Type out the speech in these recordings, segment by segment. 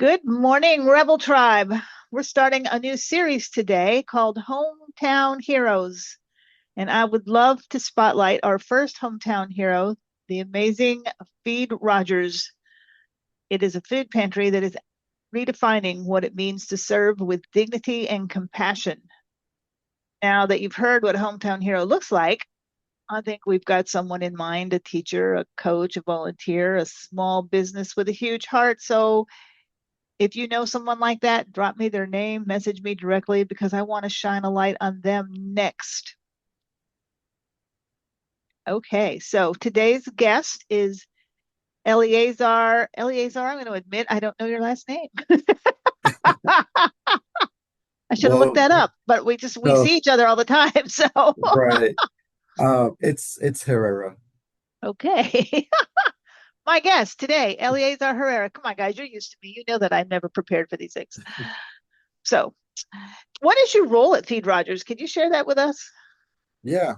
Good morning, Rebel Tribe. We're starting a new series today called Hometown Heroes. And I would love to spotlight our first hometown hero, the amazing Feed Rogers. It is a food pantry that is redefining what it means to serve with dignity and compassion. Now that you've heard what a hometown hero looks like, I think we've got someone in mind, a teacher, a coach, a volunteer, a small business with a huge heart. So if you know someone like that, drop me their name, message me directly because I want to shine a light on them next. Okay, so today's guest is Eleazar. Eleazar, I'm going to admit I don't know your last name. I should have looked Well, that up, but we no, see each other all the time. So, right. It's Herrera. okay. My guest today, Eleazar Herrera. Come on, guys, you're used to me. You know that I'm never prepared for these things. So, what is your role at Feed Rogers? Can you share that with us? Yeah.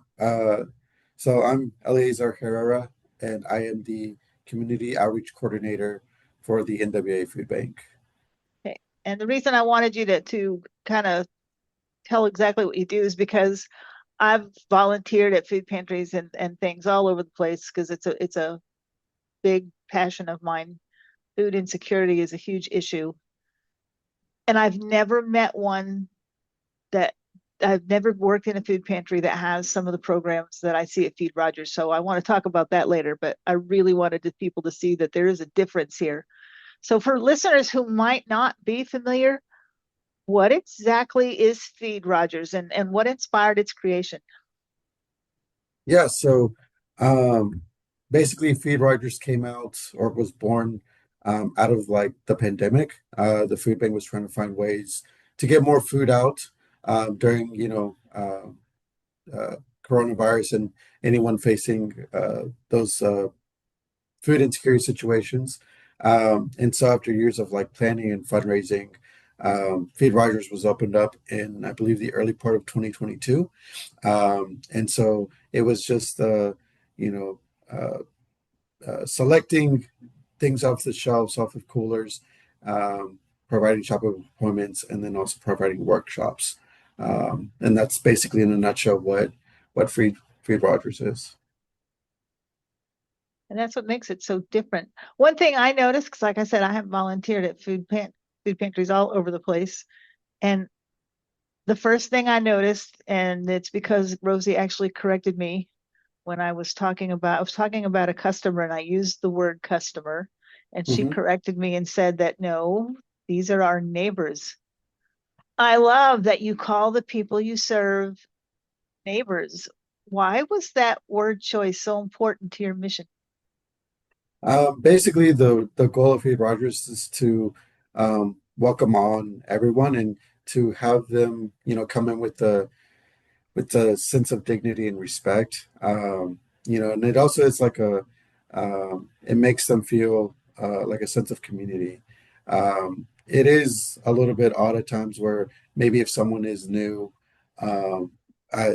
So I'm Eleazar Herrera, and I am the Community Outreach Coordinator for the NWA Food Bank. Okay. And the reason I wanted you to kind of tell exactly what you do is because I've volunteered at food pantries and things all over the place because it's a big passion of mine. Food insecurity is a huge issue. And I've never worked in a food pantry that has some of the programs that I see at Feed Rogers. So I want to talk about that later, but I really wanted people to see that there is a difference here. So for listeners who might not be familiar, what exactly is Feed Rogers and what inspired its creation? Yeah. Um, Basically, Feed Rogers came out or was born out of like the pandemic. The food bank was trying to find ways to get more food out during, coronavirus and anyone facing those food insecurity situations. And so after years of like planning and fundraising, Feed Rogers was opened up in, I believe, the early part of 2022. And so it was just, you know, selecting things off the shelves, off of coolers, providing shopping appointments, and then also providing workshops. And that's basically in a nutshell what Feed Rogers is. And that's what makes it so different. One thing I noticed, because like I said, I have volunteered at food pantries all over the place. And the first thing I noticed, and it's because Rosie actually corrected me when I was talking about a customer and I used the word customer, and she Mhm. corrected me and said that no, these are our neighbors. I love that you call the people you serve neighbors. Why was that word choice so important to your mission? Basically, the goal of Feed Rogers is to welcome on everyone and to have them, come in with a sense of dignity and respect. And it also is like it makes them feel like a sense of community. It is a little bit odd at times where maybe if someone is new um,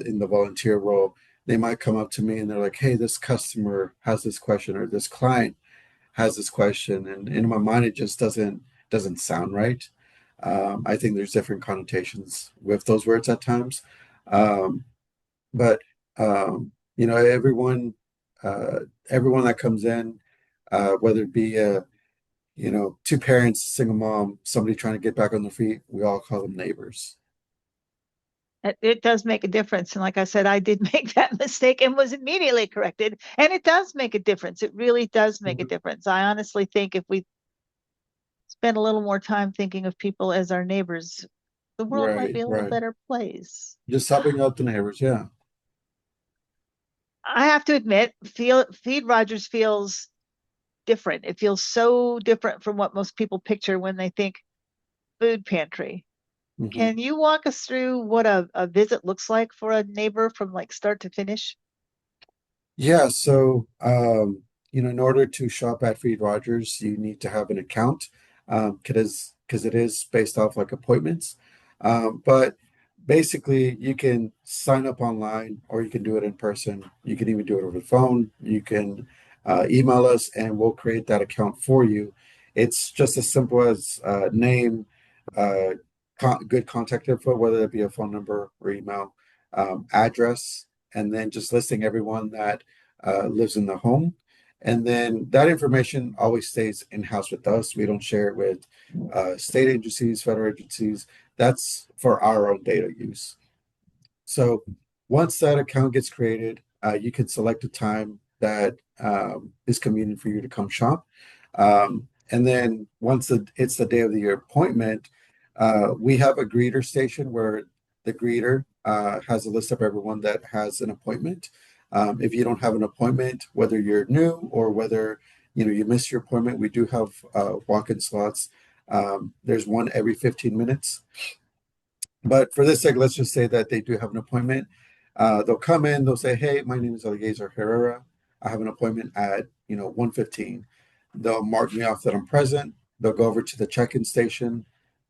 in the volunteer role, they might come up to me and they're like, "Hey, this customer has this question, or this client has this question," and in my mind, it just doesn't sound right. I think there's different connotations with those words at times. Um, but everyone everyone that comes in, whether it be two parents, single mom, somebody trying to get back on their feet, we all call them neighbors. It does make a difference. And like I said, I did make that mistake and was immediately corrected. And it does make a difference. It really does make a Mhm. difference. I honestly think if we spend a little more time thinking of people as our neighbors, the world might Right, be a little right. better place. Just helping out the neighbors, yeah. I have to admit, Feed Rogers feels different. It feels so different from what most people picture when they think food pantry. Hmm. Can you walk us through what a visit looks like for a neighbor from like start to finish? Yeah, in order to shop at Feed Rogers, you need to have an account because it is based off like appointments. But basically, you can sign up online or you can do it in person. You can even do it over the phone. You can email us and we'll create that account for you. It's just as simple as name, uh, good contact info, whether it be a phone number or email, address, and then just listing everyone that lives in the home. And then that information always stays in-house with us. We don't share it with state agencies, federal agencies. That's for our own data use. So once that account gets created, you can select a time that is convenient for you to come shop. And then once it's the day of the appointment, we have a greeter station where the greeter has a list of everyone that has an appointment. If you don't have an appointment, whether you're new or whether you missed your appointment, we do have walk-in slots. There's one every 15 minutes. But for this sake, let's just say that they do have an appointment. They'll come in, they'll say, "Hey, my name is Eleazar Herrera. I have an appointment at 1:15." They'll mark me off that I'm present. They'll go over to the check-in station.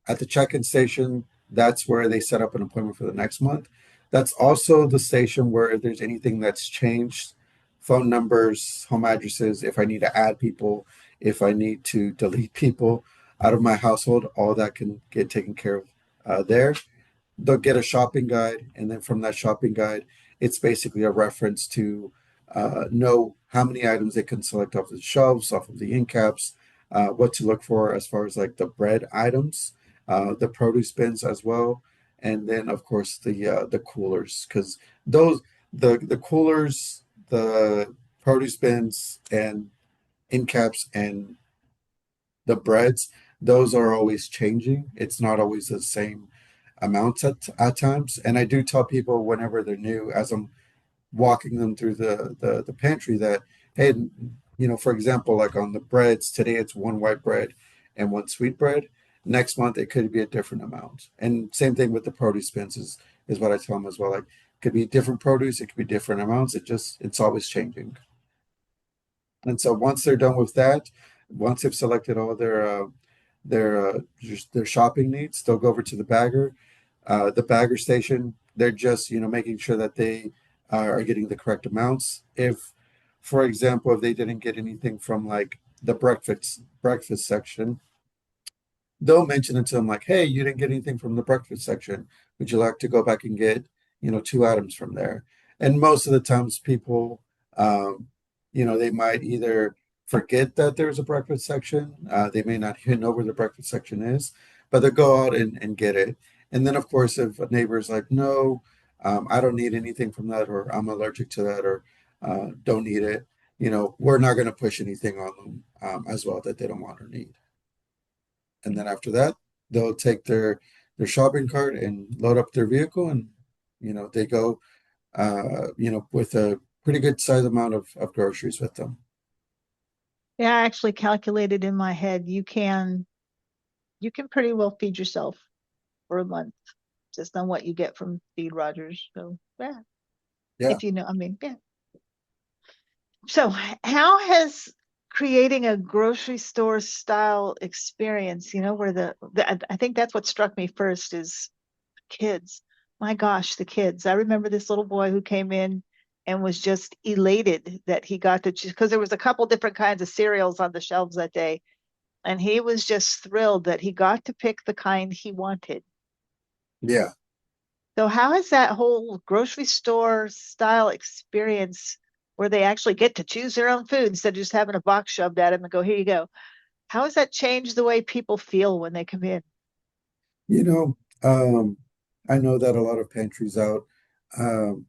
At the check-in station, that's where they set up an appointment for the next month. That's also the station where if there's anything that's changed, phone numbers, home addresses, if I need to add people, if I need to delete people out of my household, all that can get taken care of there. They'll get a shopping guide, and then from that shopping guide, it's basically a reference to know how many items they can select off the shelves, off of the end caps, what to look for as far as like the bread items, the produce bins as well, and then of course the coolers, because those the coolers, the produce bins, and end caps and the breads, those are always changing. It's not always the same amounts at times. And I do tell people whenever they're new, as I'm walking them through the pantry, that, hey, for example, like on the breads, today it's one white bread and one sweet bread. Next month it could be a different amount. And same thing with the produce bins is what I tell them as well. Like it could be different produce, it could be different amounts. It's always changing. And so once they're done with that, once they've selected all their shopping needs, they'll go over to the bagger station. They're just making sure that they are getting the correct amounts. If, for example, if they didn't get anything from like the breakfast section, they'll mention it to them like, hey, you didn't get anything from the breakfast section. Would you like to go back and get, two items from there? And most of the times people, they might either forget that there's a breakfast section. They may not even know where the breakfast section is, but they'll go out and get it. And then, of course, if a neighbor is like, no, I don't need anything from that, or I'm allergic to that, or don't need it, we're not going to push anything on them as well that they don't want or need. And then after that, they'll take their shopping cart and load up their vehicle, and they go with a pretty good size amount of groceries with them. Yeah, I actually calculated in my head you can pretty well feed yourself for a month just on what you get from Feed Rogers. So yeah, Yeah. if you know, I mean, yeah. So how has creating a grocery store style experience, where I think that's what struck me first is kids. My gosh, the kids. I remember this little boy who came in and was just elated that he got to choose because there was a couple different kinds of cereals on the shelves that day. And he was just thrilled that he got to pick the kind he wanted. Yeah. So how has that whole grocery store style experience where they actually get to choose their own food instead of just having a box shoved at them and go, here you go. How has that changed the way people feel when they come in? You know, um, I know that a lot of pantries out, um,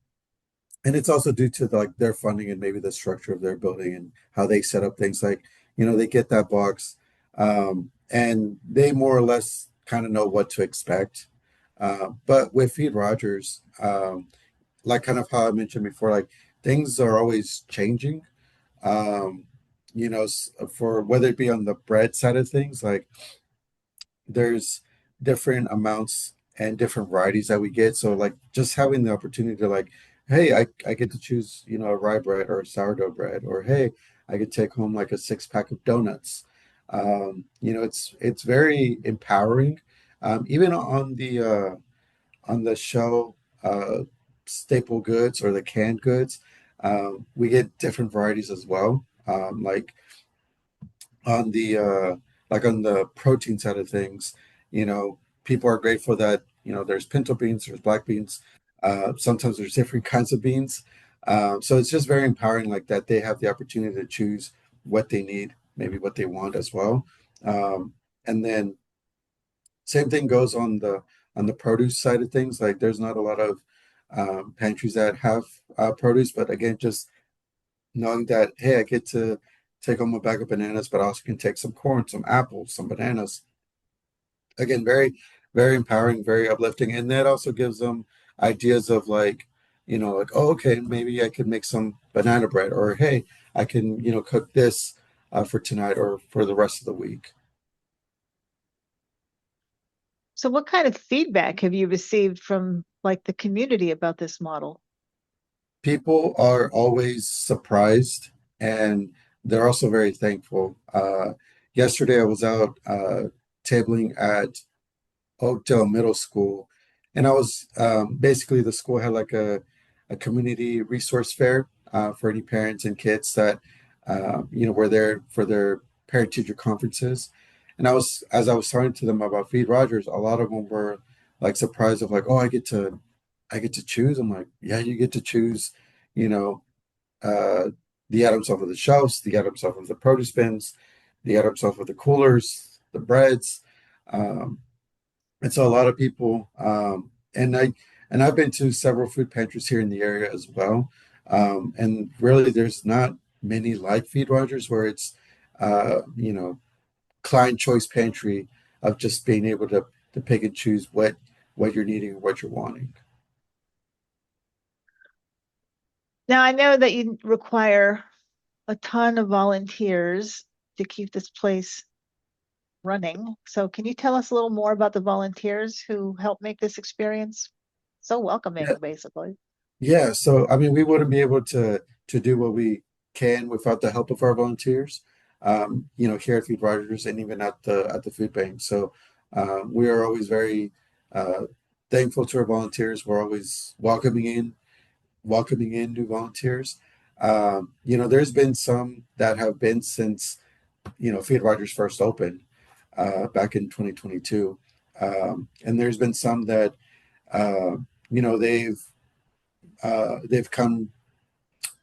and it's also due to like their funding and maybe the structure of their building and how they set up things. Like, they get that box, and they more or less kind of know what to expect. But with Feed Rogers, like kind of how I mentioned before, like things are always changing. Um, for whether it be on the bread side of things, like there's different amounts and different varieties that we get. So like just having the opportunity to like, hey, I get to choose, a rye bread or a sourdough bread, or hey, I could take home like a 6 pack of donuts. It's very empowering. Even on the show staple goods or the canned goods, we get different varieties as well. Like on the like on the protein side of things, people are grateful that, there's pinto beans, there's black beans, sometimes there's different kinds of beans. So it's just very empowering, like that they have the opportunity to choose what they need, maybe what they want as well. And then same thing goes on the produce side of things. Like there's not a lot of pantries that have produce, but again, just knowing that, hey, I get to take home a bag of bananas, but I also can take some corn, some apples, some bananas. Again, very, very empowering, very uplifting. And that also gives them ideas of like, like, oh, okay, maybe I could make some banana bread, or hey, I can, cook this for tonight or for the rest of the week. So what kind of feedback have you received from like the community about this model? People are always surprised and they're also very thankful. Yesterday, I was out tabling at Oakdale Middle School, and I was basically the school had like a community resource fair for any parents and kids that were there for their parent teacher conferences. And as I was talking to them about Feed Rogers, a lot of them were like surprised of like, oh, I get to choose. I'm like, yeah, you get to choose, you know, uh, the items off of the shelves, the items off of the produce bins, the items off of the coolers, the breads. Um, and so a lot of people, and I've been to several food pantries here in the area as well. And really, there's not many like Feed Rogers where it's, client choice pantry of just being able to pick and choose what you're needing and what you're wanting. Now I know that you require a ton of volunteers to keep this place running. So can you tell us a little more about the volunteers who help make this experience so welcoming, basically? Yeah, so I mean, we wouldn't be able to do what we can without the help of our volunteers. Here at Feed Rogers and even at the food bank. So we are always very uh, thankful to our volunteers. We're always welcoming in new volunteers. There's been some that have been since Feed Rogers first opened back in 2022, and there's been some that uh, you know they've come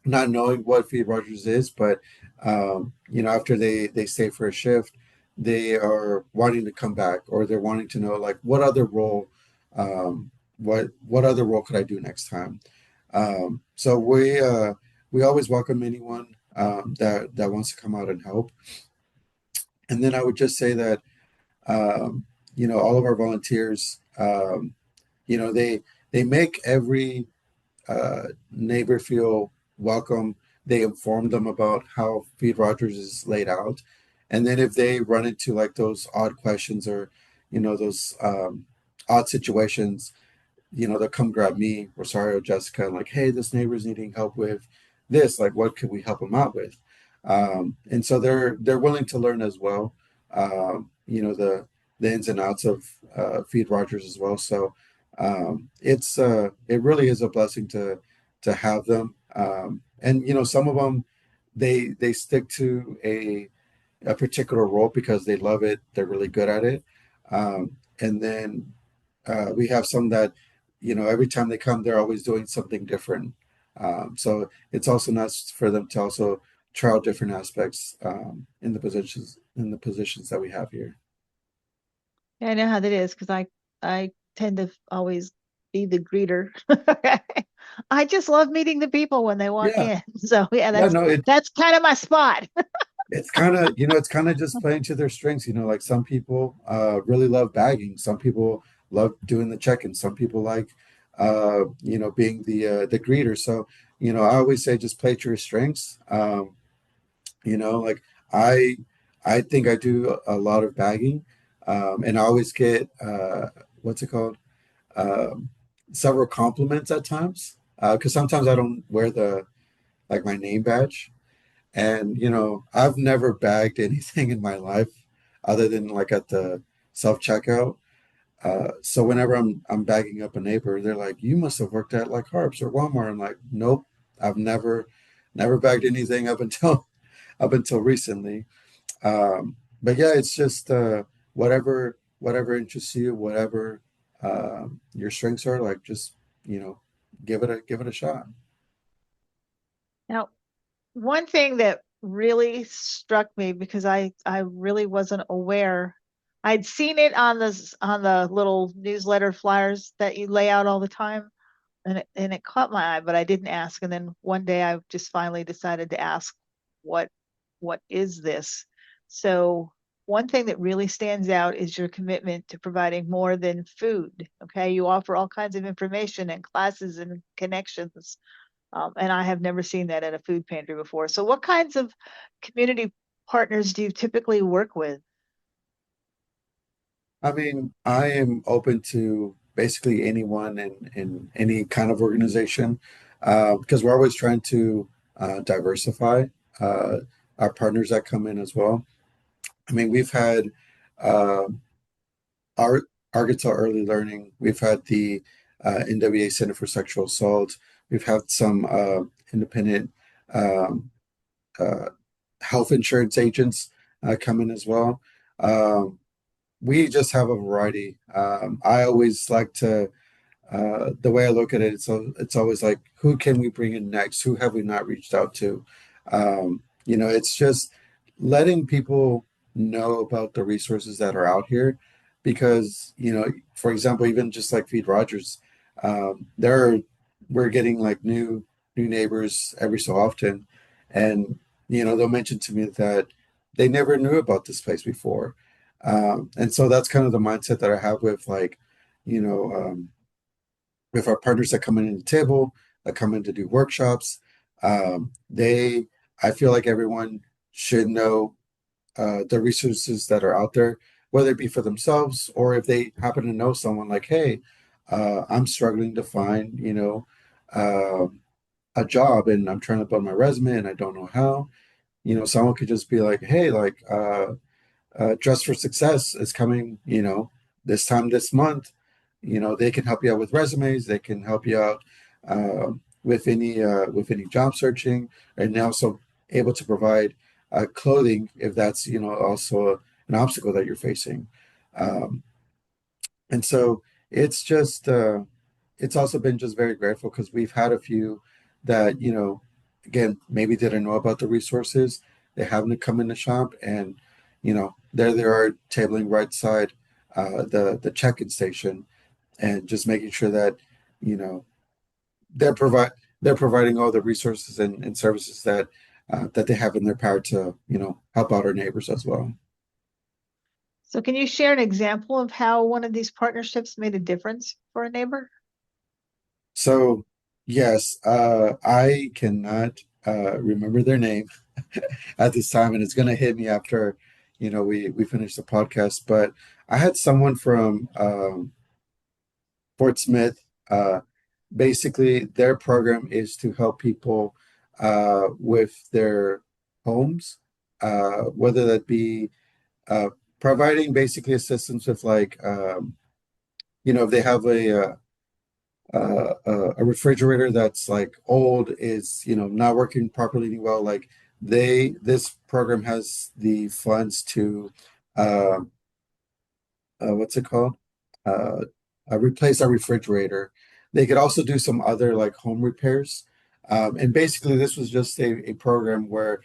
not knowing what Feed Rogers is, but after they stay for a shift, they are wanting to come back, or they're wanting to know like what other role could I do next time. So we always welcome anyone that wants to come out and help. And then I would just say that all of our volunteers, they make every neighbor feel welcome. They inform them about how Feed Rogers is laid out. And then if they run into like those odd questions or, those odd situations, they'll come grab me, Rosario, Jessica, and like, hey, this neighbor's needing help with this. Like, what could we help them out with? And so they're willing to learn as well. The ins and outs of Feed Rogers as well. So it really is a blessing to have them. And some of them they stick to a particular role because they love it. They're really good at it. And then we have some that, every time they come, they're always doing something different. So it's also nice for them to also try out different aspects in the positions that we have here. Yeah, I know how that is because I tend to always be the greeter. I just love meeting the people when they walk Yeah, in. So yeah, yeah, that's no, that's kind of my spot. it's kind of just playing to their strengths. Like some people really love bagging, some people love doing the check-in, some people like being the greeter. So I always say just play to your strengths. Like I I think I do a lot of bagging, and I always get what's it called? Um, Several compliments at times because sometimes I don't wear the like my name badge, and I've never bagged anything in my life other than like at the self checkout. So whenever I'm bagging up a neighbor, they're like, "You must have worked at like Harps or Walmart." I'm like, "Nope, I've never bagged anything up until up until recently." but yeah, it's just whatever interests you, whatever your strengths are, like just you know, give it a shot. Now, one thing that really struck me because I really wasn't aware. I'd seen it on the little newsletter flyers that you lay out all the time, and it caught my eye, but I didn't ask. And then one day I just finally decided to ask, what what is this? So one thing that really stands out is your commitment to providing more than food. Okay, you offer all kinds of information and classes and connections, and I have never seen that at a food pantry before. So what kinds of community partners do you typically work with? I mean, I am open to basically anyone in any kind of organization because we're always trying to diversify uh, our partners that come in as well. I mean, we've had uh, our Arkansas Early Learning, we've had the NWA Center for Sexual Assault, we've had some independent um, uh, health insurance agents come in as well. Um, we just have a variety. I always like to the way I look at it, it's always like, who can we bring in next? Who have we not reached out to? It's just letting people know about the resources that are out here, because for example, even just like Feed Rogers, there are we're getting like new neighbors every so often, and they'll mention to me that they never knew about this place before, and so that's kind of the mindset that I have with like you know. With our partners that come in the table, that come in to do workshops. They, I feel like everyone should know the resources that are out there, whether it be for themselves or if they happen to know someone like, hey, I'm struggling to find, uh, a job and I'm trying to build my resume and I don't know how. Someone could just be like, hey, like, Dress for Success is coming, this time this month. They can help you out with resumes. They can help you out with any job searching, and also able to provide clothing if that's also an obstacle that you're facing. Um, and so it's just it's also been just very grateful because we've had a few that again, maybe didn't know about the resources. They happen to come in the shop, and there they are tabling right side the check-in station, and just making sure that you know they're provide they're providing all the resources and services that they have in their power to help out our neighbors as well. So can you share an example of how one of these partnerships made a difference for a neighbor? So yes, I cannot remember their name at this time, and it's going to hit me after we finish the podcast. But I had someone from Fort Smith. Basically, their program is to help people with their homes, whether that be uh, providing basically assistance with like if they have a refrigerator that's like old, is not working properly well, like this program has the funds to uh, what's it called? Uh, replace our refrigerator. They could also do some other like home repairs. And basically, this was just a program where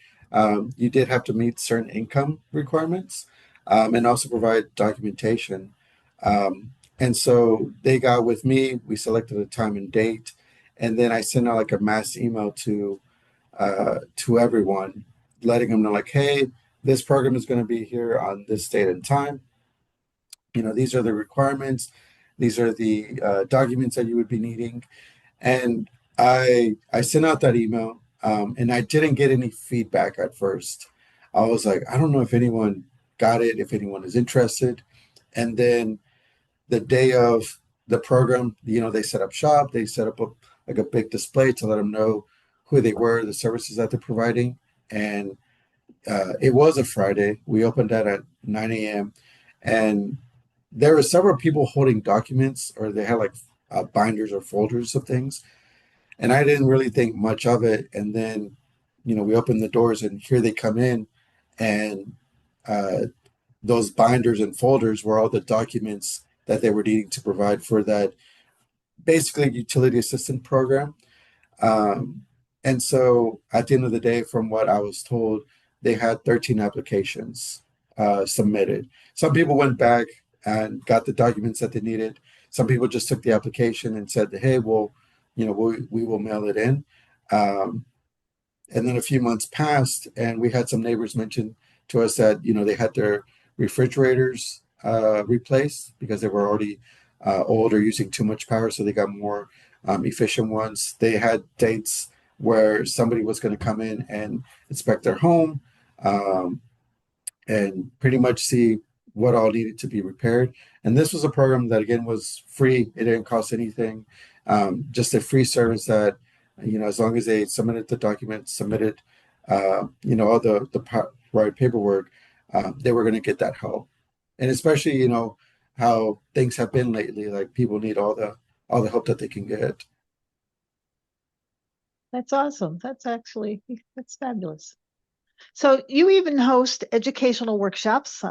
you did have to meet certain income requirements and also provide documentation. And so they got with me, we selected a time and date, and then I sent out like a mass email to everyone, letting them know like, hey, this program is going to be here on this date and time. These are the requirements. These are the documents that you would be needing. And I sent out that email, and I didn't get any feedback at first. I was like, I don't know if anyone got it, if anyone is interested. And then the day of the program, they set up shop, they set up like a big display to let them know who they were, the services that they're providing. And it was a Friday. We opened that at 9 a.m. And there were several people holding documents, or they had like binders or folders of things. And I didn't really think much of it. And then, we opened the doors, and here they come in. And those binders and folders were all the documents that they were needing to provide for that basically utility assistant program. Um, and so at the end of the day, from what I was told, they had 13 applications submitted. Some people went back and got the documents that they needed. Some people just took the application and said, hey, well, we will mail it in. Um, and then a few months passed, and we had some neighbors mention to us that, they had their refrigerators replaced because they were already old or using too much power. So they got more efficient ones. They had dates where somebody was going to come in and inspect their home. Um, and pretty much see what all needed to be repaired. And this was a program that again was free; it didn't cost anything. Just a free service that, as long as they submitted the documents, submitted, all the right paperwork, they were going to get that help. And especially, how things have been lately, like people need all the help that they can get. That's awesome. That's fabulous. So you even host educational workshops,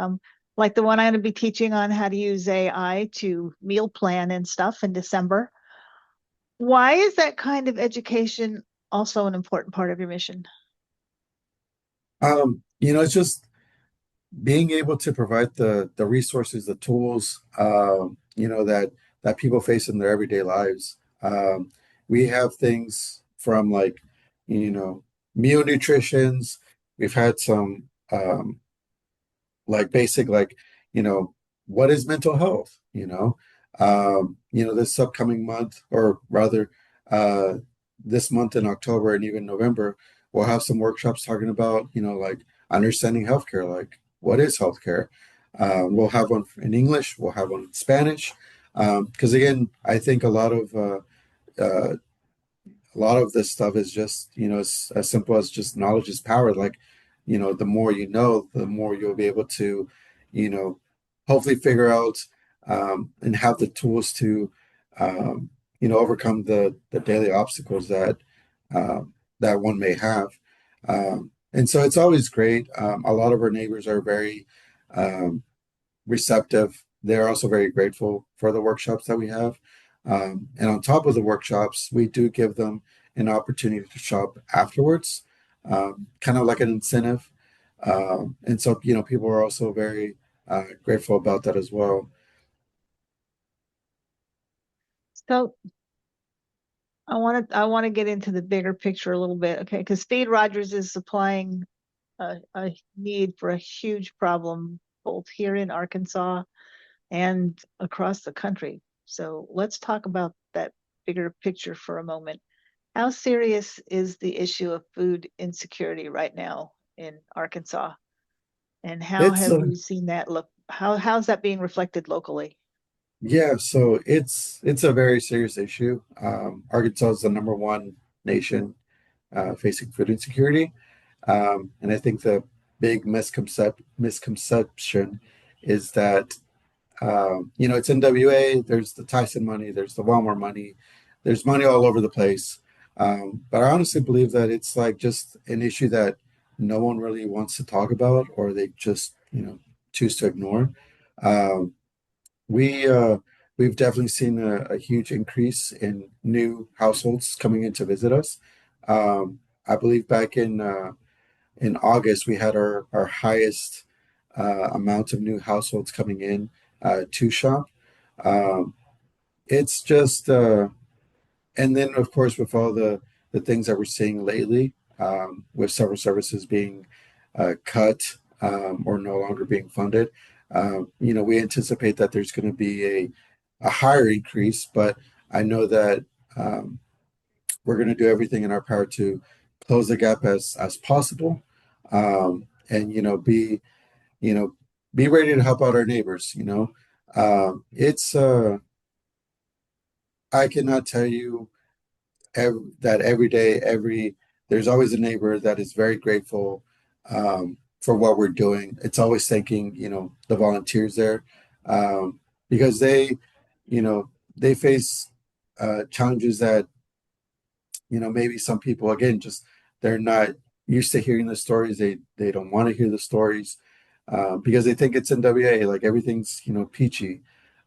like the one I'm going to be teaching on how to use AI to meal plan and stuff in December. Why is that kind of education also an important part of your mission? It's just being able to provide the resources, the tools, that people face in their everyday lives. We have things from like, you know, meal nutritions. We've had some like basic like what is mental health, this upcoming month, or rather uh this month in October and even November, we'll have some workshops talking about like understanding healthcare, like what is healthcare. We'll have one in English, we'll have one in Spanish, because again, I think uh a lot of this stuff is just, as simple as just knowledge is power. Like, the more you know, the more you'll be able to, you know, hopefully figure out and have the tools to, overcome the daily obstacles that one may have. And so it's always great. A lot of our neighbors are very um, receptive. They're also very grateful for the workshops that we have. And on top of the workshops, we do give them an opportunity to shop afterwards, kind of like an incentive. And so, people are also very grateful about that as well. So I want to get into the bigger picture a little bit, okay? Because Speed Rogers is supplying a need for a huge problem both here in Arkansas and across the country. So let's talk about that bigger picture for a moment. How serious is the issue of food insecurity right now in Arkansas? And how It's have you seen that look? How's that being reflected locally? Yeah, so it's a very serious issue. Arkansas is the number one nation facing food insecurity. And I think the big misconception is that, it's NWA, there's the Tyson money, there's the Walmart money, there's money all over the place. But I honestly believe that it's like just an issue that no one really wants to talk about, or they just, choose to ignore. Um, we we've definitely seen a huge increase in new households coming in to visit us. I believe back in August, we had our highest amount of new households coming in to shop. Um, it's just, and then of course with all the things that we're seeing lately, with several services being cut or no longer being funded, we anticipate that there's going to be a higher increase, but I know that um, we're going to do everything in our power to close the gap as possible, and you know be ready to help out our neighbors. It's I cannot tell you that every day, there's always a neighbor that is very grateful for what we're doing. It's always thanking the volunteers there, because they face challenges that maybe some people, again, just they're not used to hearing the stories. They don't want to hear the stories. because they think it's NWA, like everything's, peachy.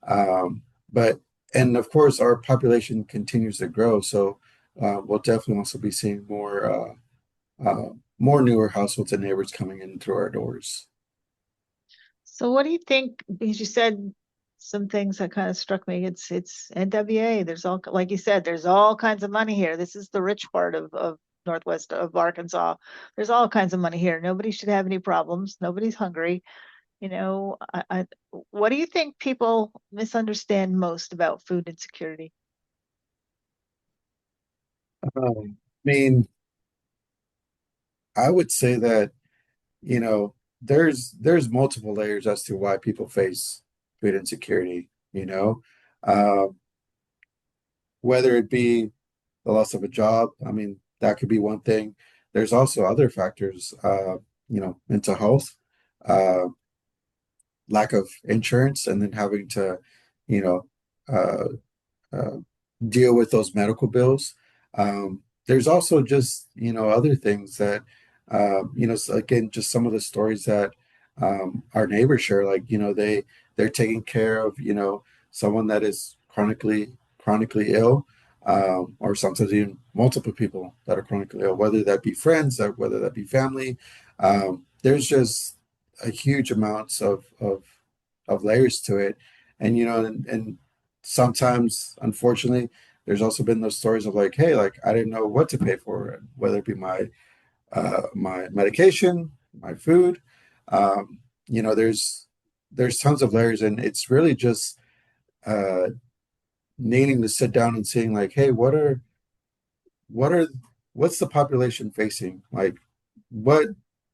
Um, but, and of course, our population continues to grow. So we'll definitely also be seeing more newer households and neighbors coming in through our doors. So what do you think? Because you said some things that kind of struck me. It's NWA. There's all, like you said, there's all kinds of money here. This is the rich part of Northwest of Arkansas. There's all kinds of money here. Nobody should have any problems. Nobody's hungry. What do you think people misunderstand most about food insecurity? I mean, I would say that, there's multiple layers as to why people face food insecurity. Uh, whether it be the loss of a job, I mean, that could be one thing. There's also other factors, mental health, uh, lack of insurance, and then having to, you know, uh, uh, deal with those medical bills. There's also just, other things that, so again, just some of the stories that our neighbors share, like, they're taking care of, someone that is chronically ill, or sometimes even multiple people that are chronically ill, whether that be friends or whether that be family. There's just a huge amounts of layers to it. And, and sometimes, unfortunately, there's also been those stories of like, hey, like I didn't know what to pay for, whether it be my medication, my food. Um, there's tons of layers, and it's really just uh, needing to sit down and seeing like, hey, what are what's the population facing? Like, what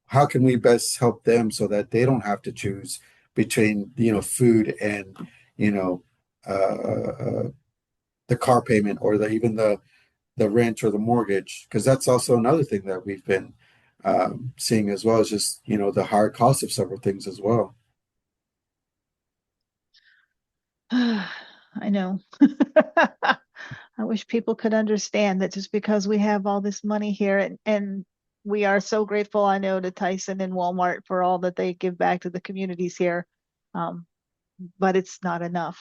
how can we best help them so that they don't have to choose between food and you know uh, the car payment or even the rent or the mortgage, because that's also another thing that we've been seeing as well, is just the higher cost of several things as well. I know. I wish people could understand that just because we have all this money here and we are so grateful, I know, to Tyson and Walmart for all that they give back to the communities here. Um, but it's not enough.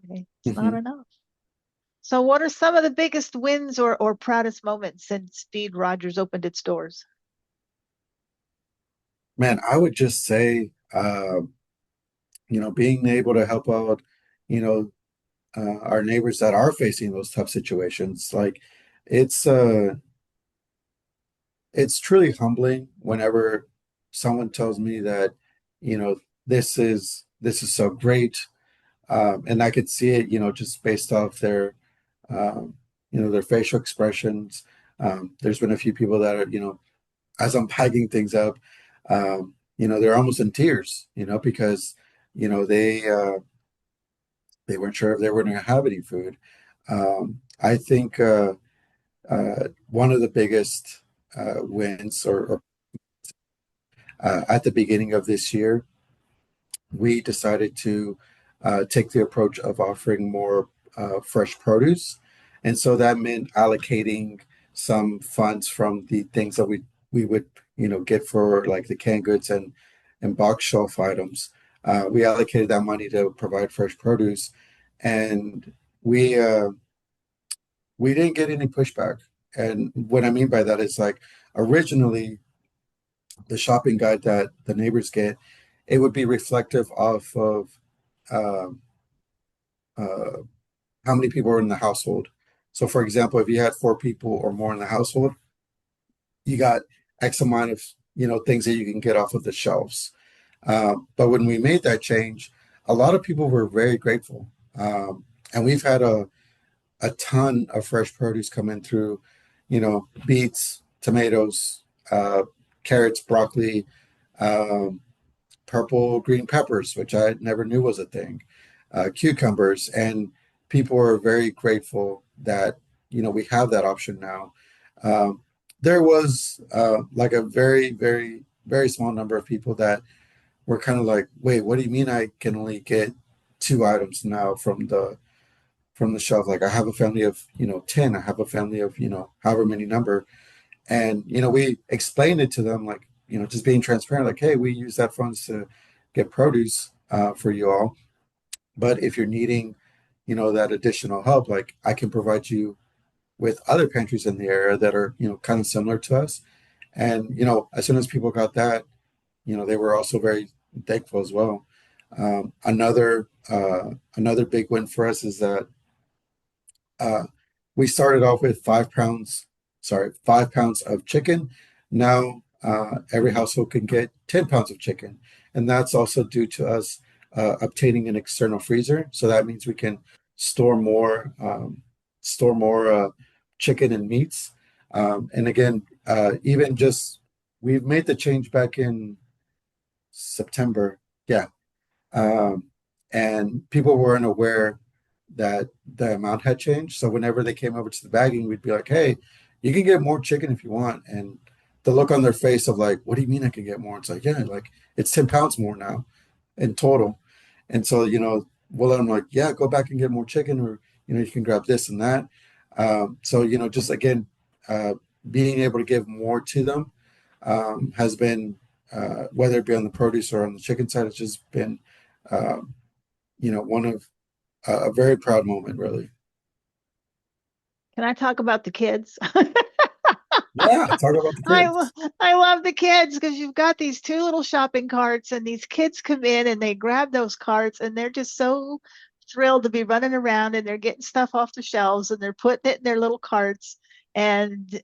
Okay? It's not Hmm. enough. So what are some of the biggest wins or proudest moments since Speed Rogers opened its doors? Man, I would just say, being able to help out, you know, our neighbors that are facing those tough situations, like it's uh, it's truly humbling whenever someone tells me that, you know, this is so great. And I could see it, just based off um, their facial expressions. There's been a few people that are, as I'm packing things up, they're almost in tears, because, you know, they weren't sure if they were going to have any food. I think one of the biggest wins, or at the beginning of this year, we decided to take the approach of offering more fresh produce. And so that meant allocating some funds from the things that we would, get for like the canned goods and box shelf items. We allocated that money to provide fresh produce, and we uh, we didn't get any pushback. And what I mean by that is like originally the shopping guide that the neighbors get, it would be reflective of um, uh, how many people are in the household. So, for example, if you had four people or more in the household, you got X amount of things that you can get off of the shelves. But when we made that change, a lot of people were very grateful, and we've had a ton of fresh produce come in through, beets, tomatoes, carrots, broccoli. Um, Purple green peppers, which I never knew was a thing, cucumbers, and people are very grateful that we have that option now. Um, there was like a very, very, very small number of people that were kind of like, "Wait, what do you mean I can only get two items now from the shelf? Like I have a family of 10, I have a family of however many number." And we explained it to them, like just being transparent, like, hey, we use that funds to get produce for you all. But if you're needing, that additional help, like I can provide you with other pantries in the area that are, kind of similar to us. And, as soon as people got that, they were also very thankful as well. Another big win for us is that uh, we started off with 5 pounds of chicken. Now every household can get 10 pounds of chicken. And that's also due to us obtaining an external freezer. So that means we can store more, store more chicken and meats. And again, even just we've made the change back in September. Yeah, um, and people weren't aware that the amount had changed. So whenever they came over to the bagging, we'd be like, "Hey, you can get more chicken if you want." And the look on their face of like, "What do you mean I can get more?" It's like, "Yeah, like it's 10 pounds more now in total." And so we'll let them like, "Yeah, go back and get more chicken, or you can grab this and that." So just again, uh, being able to give more to them has been, whether it be on the produce or on the chicken side, it's just been, um, one of a very proud moment, really. Can I talk about the kids? Yeah, talk about the I kids. I love the kids because you've got these two little shopping carts, and these kids come in and they grab those carts, and they're just so thrilled to be running around, and they're getting stuff off the shelves, and they're putting it in their little carts. And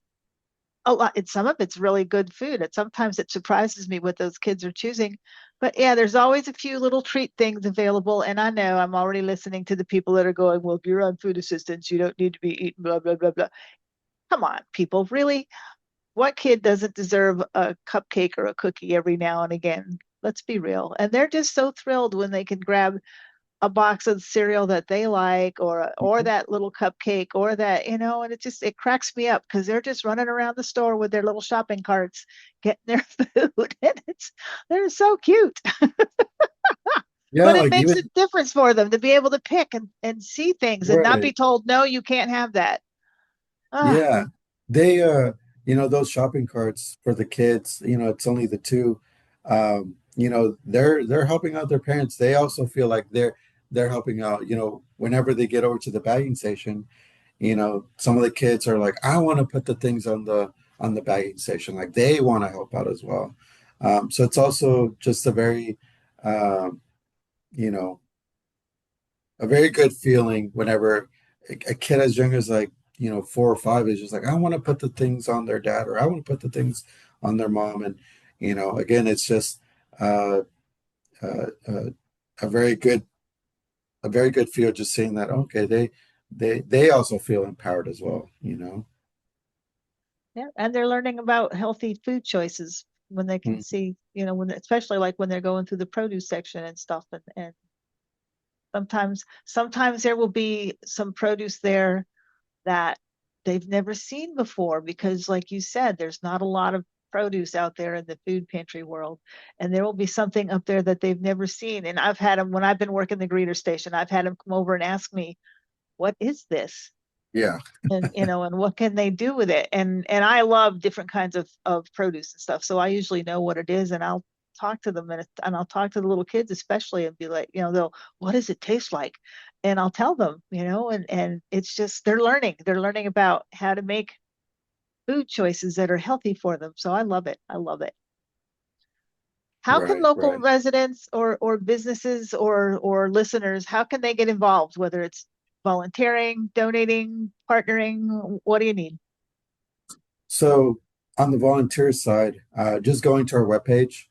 a lot, and some of it's really good food. And sometimes it surprises me what those kids are choosing. But yeah, there's always a few little treat things available. And I know I'm already listening to the people that are going, well, if you're on food assistance, you don't need to be eating blah, blah, blah, blah. Come on, people. Really? What kid doesn't deserve a cupcake or a cookie every now and again? Let's be real. And they're just so thrilled when they can grab a box of cereal that they like, or Mhm. that little cupcake, or that, and it cracks me up because they're just running around the store with their little shopping carts getting their food. And they're so cute. Yeah, But it like makes a even difference for them to be able to pick and see things and not be right. told, no, you can't have that. Ah, Yeah. They those shopping carts for the kids, it's only the two. They're helping out their parents. They also feel like they're helping out, whenever they get over to the bagging station. Some of the kids are like, I want to put the things on the bagging station. Like they want to help out as well. So it's also just um, you know, a very good feeling whenever a kid as young as like, 4 or 5 is just like, I want to put the things on their dad, or I want to put the things on their mom. And, again, it's just uh, uh, a very good, a very good feel just seeing that, okay, they also feel empowered as well. yeah. And they're learning about healthy food choices when they can Mhm. see, especially like when they're going through the produce section and stuff. And sometimes there will be some produce there that they've never seen before because, like you said, there's not a lot of produce out there in the food pantry world. And there will be something up there that they've never seen. And I've had them when I've been working the greeter station, I've had them come over and ask me, what is this? Yeah, And what can they do with it? And I love different kinds of produce and stuff, so I usually know what it is, and I'll talk to them, and I'll talk to the little kids especially, and be like, they'll, what does it taste like? And I'll tell them, and it's just they're learning about how to make food choices that are healthy for them. So I love it. How can right, local right. residents or businesses or listeners, how can they get involved, whether it's volunteering, donating, partnering? What do you need? So on the volunteer side, just going to our webpage,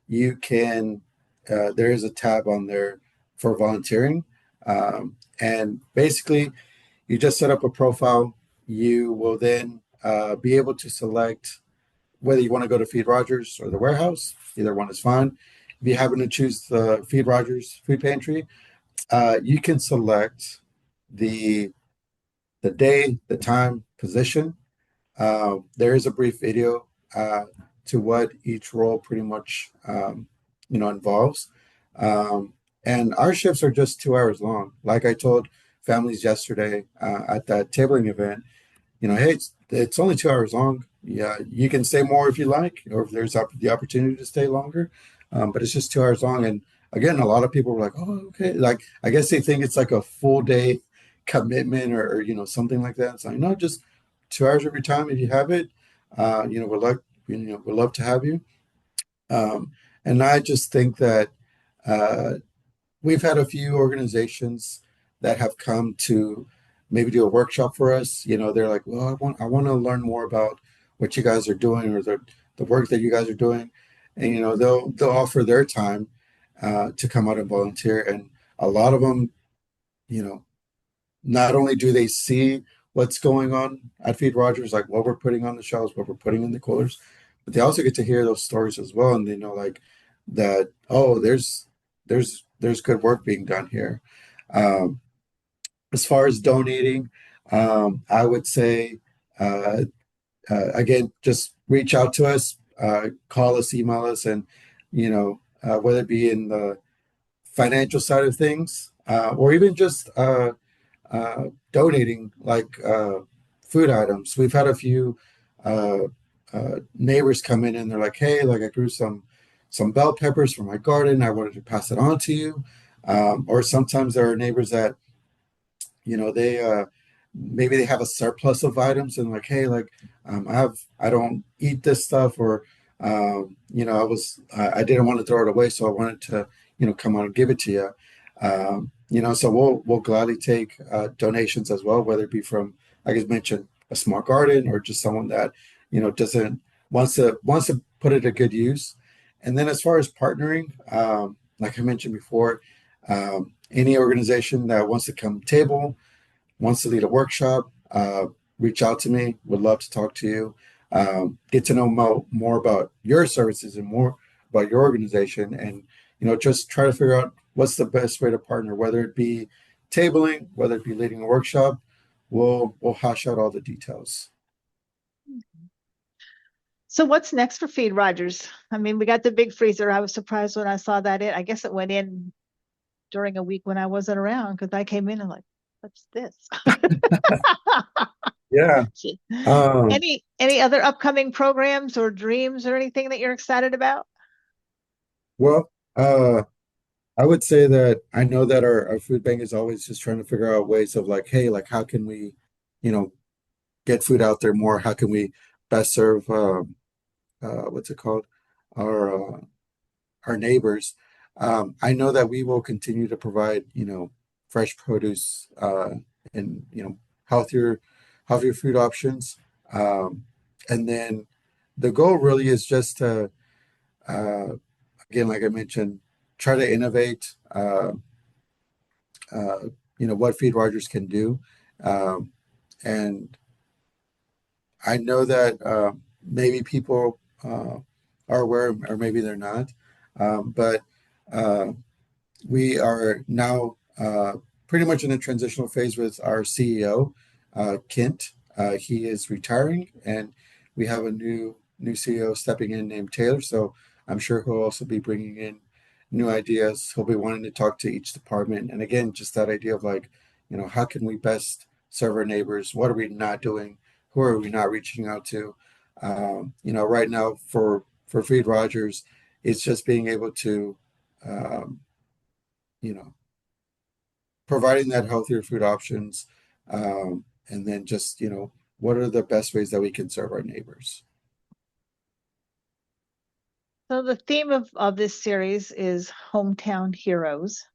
you can, there is a tab on there for volunteering. And basically, you just set up a profile. You will then be able to select whether you want to go to Feed Rogers or the warehouse. Either one is fine. If you happen to choose the Feed Rogers food pantry, you can select the the day, the time, position. There is a brief video to what each role pretty much involves. Um, and our shifts are just 2 hours long. Like I told families yesterday at that tabling event, hey, it's only 2 hours long. Yeah, you can stay more if you like, or if there's the opportunity to stay longer. but it's just 2 hours long. And again, a lot of people were like, "Oh, okay." Like, I guess they think it's like a full day commitment or something like that. It's like, no, just 2 hours of your time if you have it. We'd like, we'd love to have you. And I just think that uh, we've had a few organizations that have come to maybe do a workshop for us. They're like, well, I want to learn more about what you guys are doing or the work that you guys are doing. And they'll offer their time to come out and volunteer. And a lot of them, you know, not only do they see what's going on at Feed Rogers, like what we're putting on the shelves, what we're putting in the coolers, but they also get to hear those stories as well. And they know like that, oh, there's good work being done here. Um, as far as donating, I would say, uh, again, just reach out to us, call us, email us, and whether it be in the financial side of things, or even just donating like food items. We've had a few uh, neighbors come in and they're like, "Hey, like I grew some bell peppers from my garden. I wanted to pass it on to you." Or sometimes there are neighbors that they maybe they have a surplus of items and like, hey, like I don't eat this stuff, or I didn't want to throw it away, so I wanted to come out and give it to you. So we'll gladly take donations as well, whether it be from, like I mentioned, a small garden or just someone that doesn't wants to put it to good use. And then as far as partnering, like I mentioned before, any organization that wants to come table, wants to lead a workshop, reach out to me. Would love to talk to you, get to know more about your services and more about your organization, and just try to figure out what's the best way to partner, whether it be tabling, whether it be leading a workshop. We'll hash out all the details. So what's next for Feed Rogers? I mean, we got the big freezer. I was surprised when I saw that I guess it went in during a week when I wasn't around because I came in and like, what's this? Yeah. Um, Any other upcoming programs or dreams or anything that you're excited about? well, I would say that I know that our food bank is always just trying to figure out ways of like, hey, like how can we, you know, get food out there more? How can we best serve what's it called? Our our neighbors. I know that we will continue to provide, fresh produce and healthier healthier food options. And then the goal really is just to uh, again, like I mentioned, try to innovate. Uh, what Feed Rogers can do, um, and I know that maybe people are aware, or maybe they're not, but uh, we are now pretty much in a transitional phase with our CEO, Kent. He is retiring, and we have a new CEO stepping in named Taylor. So I'm sure he'll also be bringing in new ideas. He'll be wanting to talk to each department, and again, just that idea of like, how can we best serve our neighbors? What are we not doing? Who are we not reaching out to? Right now for Feed Rogers, it's just being able to um, you know, providing that healthier food options, and then just, what are the best ways that we can serve our neighbors? So the theme of this series is hometown heroes.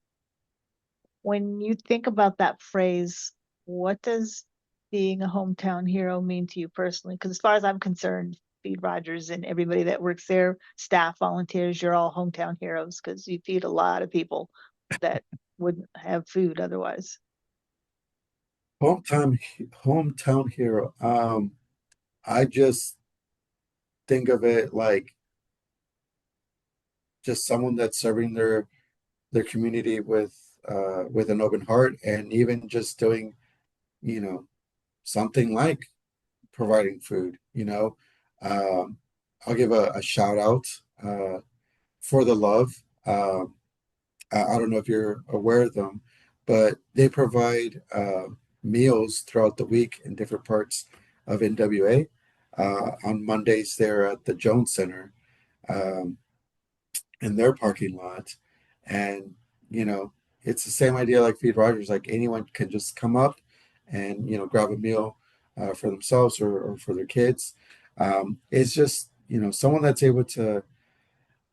When you think about that phrase, what does being a hometown hero mean to you personally? Because as far as I'm concerned, Feed Rogers and everybody that works there, staff, volunteers, you're all hometown heroes because you feed a lot of people that wouldn't have food otherwise. Hometown hometown hero. I just think of it like just someone that's serving their community with an open heart, and even just doing, you know, something like providing food. Um, I'll give a shout out for the love. I don't know if you're aware of them, but they provide meals throughout the week in different parts of NWA. On Mondays, they're at the Jones Center. Um, in their parking lot. And, you know, it's the same idea like Feed Rogers, like anyone can just come up and, grab a meal for themselves or for their kids. It's just, someone that's able to,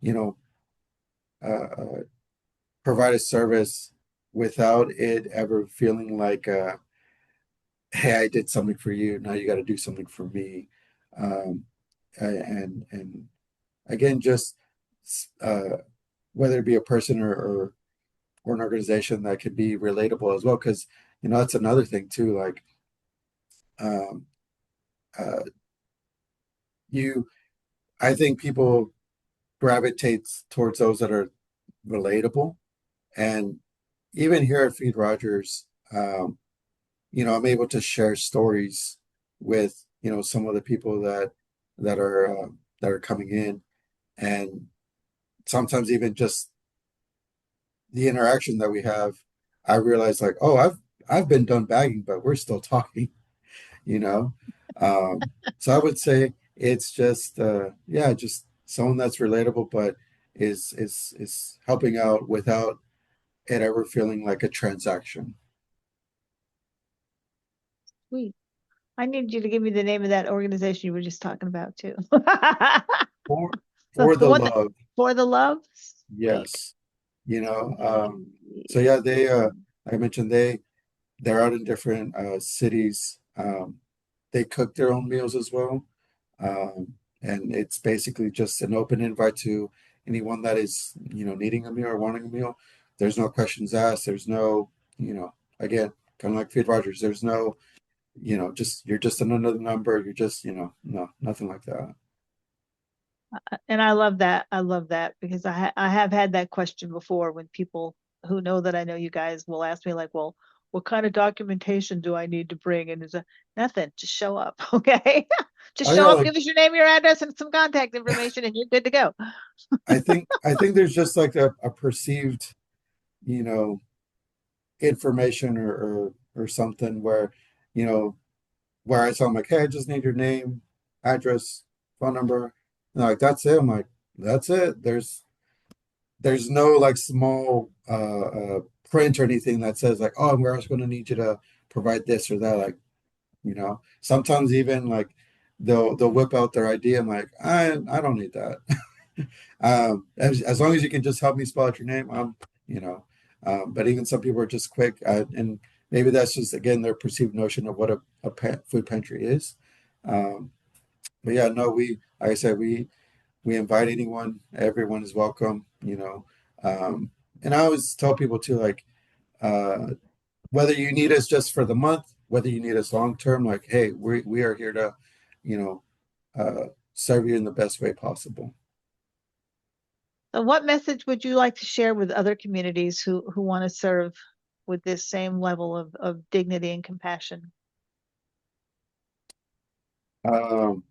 you know, uh, provide a service without it ever feeling like, hey, I did something for you. Now you got to do something for me. Um, and again, just uh, whether it be a person or an organization that could be relatable as well, because that's another thing too. Like um, uh, you, I think people gravitate towards those that are relatable, and even here at Feed Rogers, I'm able to share stories with some of the people that are uh, that are coming in, and sometimes even just the interaction that we have, I realize like, oh, I've been done bagging, but we're still talking, you know. So I would say it's just yeah, just someone that's relatable, but is helping out without it ever feeling like a transaction. Sweet. I need you to give me the name of that organization you were just talking about too. For The, for the the one that love, for the love? Sweet. yes. So yeah, they like I mentioned they're out in different cities. They cook their own meals as well. And it's basically just an open invite to anyone that is, needing a meal or wanting a meal. There's no questions asked. There's no, again, kind of like Feed Rogers. There's no, just you're just another number. You're just, no, nothing like that. And I love that. I love that because I have had that question before when people who know that I know you guys will ask me like, well, what kind of documentation do I need to bring? And there's a nothing, just show up, okay? Just Oh show yeah, up, like give us your name, your address, and some contact information, and you're good to go. I think there's just like a perceived, you know, information or something where, you know, where I tell them like, hey, I just need your name, address, phone number. And they're like, that's it. I'm like, that's it. There's no like small print or anything that says like, oh, we're also going to need you to provide this or that. Like, sometimes even like they'll whip out their ID. I'm like, I don't need that. As long as you can just help me spell out your name, you know. But even some people are just quick, and maybe that's just again their perceived notion of what a food pantry is. Um, but yeah, no, like I said, we invite anyone. Everyone is welcome. And I always tell people too, like uh, whether you need us just for the month, whether you need us long term, like hey, we are here to, you know, serve you in the best way possible. So what message would you like to share with other communities who want to serve with this same level of dignity and compassion? Um,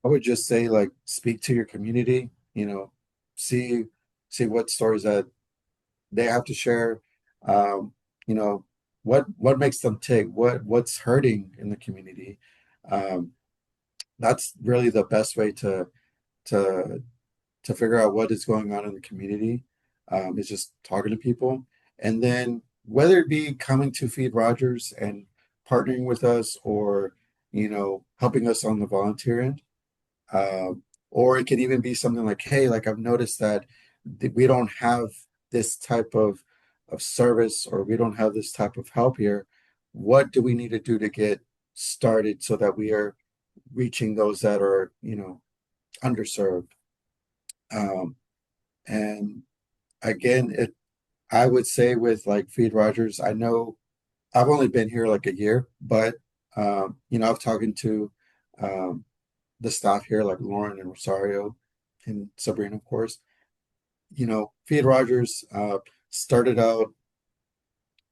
I would just say like speak to your community, see see what stories that they have to share. Um, you know, what makes them tick, what's hurting in the community. Um, that's really the best way to to figure out what is going on in the community. Is just talking to people. And then whether it be coming to Feed Rogers and partnering with us or, helping us on the volunteer end. Or it could even be something like, hey, like I've noticed that we don't have this type of service or we don't have this type of help here. What do we need to do to get started so that we are reaching those that are, underserved? Um, and again, I would say with like Feed Rogers, I know I've only been here like a year, but I've talking to um, the staff here, like Lauren and Rosario and Sabrina, of course. Feed Rogers started out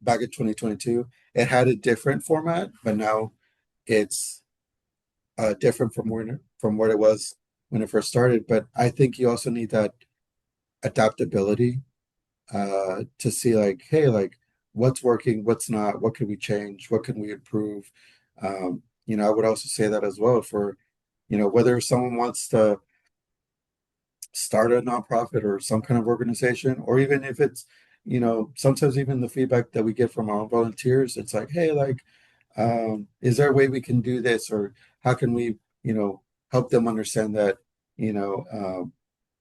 back in 2022. It had a different format, but now it's different from what it was when it first started. But I think you also need that adaptability to see like, hey, like what's working, what's not, what can we change, what can we improve. I would also say that as well for, whether someone wants to start a nonprofit or some kind of organization, or even if it's, sometimes even the feedback that we get from our own volunteers, it's like, hey, like, is there a way we can do this, or how can we, help them understand that, you know, um,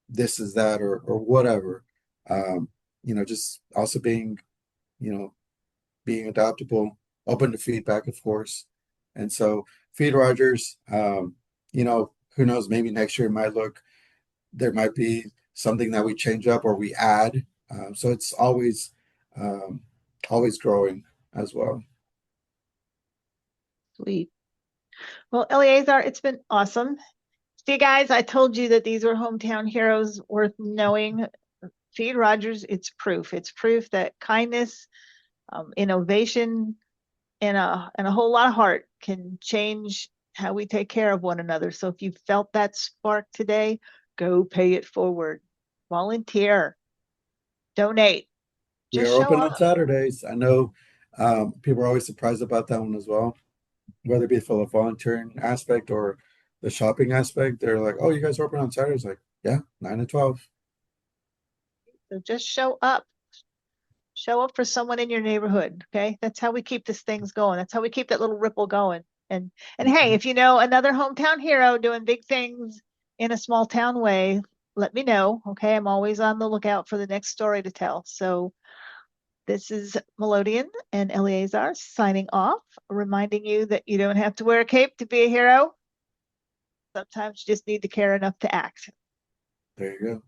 this is that, or whatever. Um, just also you know, being adaptable, open to feedback, of course. And so, Feed Rogers, who knows, maybe next year might look, there might be something that we change up or we add. So it's um, always growing as well. Sweet. Well, Eleazar, it's been awesome. See, guys, I told you that these were hometown heroes worth knowing. Feed Rogers, it's proof. It's proof that kindness, innovation, and a whole lot of heart can change how we take care of one another. So if you felt that spark today, go pay it forward. Volunteer, donate, We just are show open on up. Saturdays. I know people are always surprised about that one as well, whether it be for the volunteering aspect or the shopping aspect. They're like, "Oh, you guys are open on Saturdays?" Like, yeah, 9 to 12. So just show up. Show up for someone in your neighborhood. Okay. That's how we keep this things going. That's how we keep that little ripple going. And hey, Mhm. if you know another hometown hero doing big things in a small town way, let me know. Okay. I'm always on the lookout for the next story to tell. So this is Melodian and Eleazar signing off, reminding you that you don't have to wear a cape to be a hero. Sometimes you just need to care enough to act. There you go.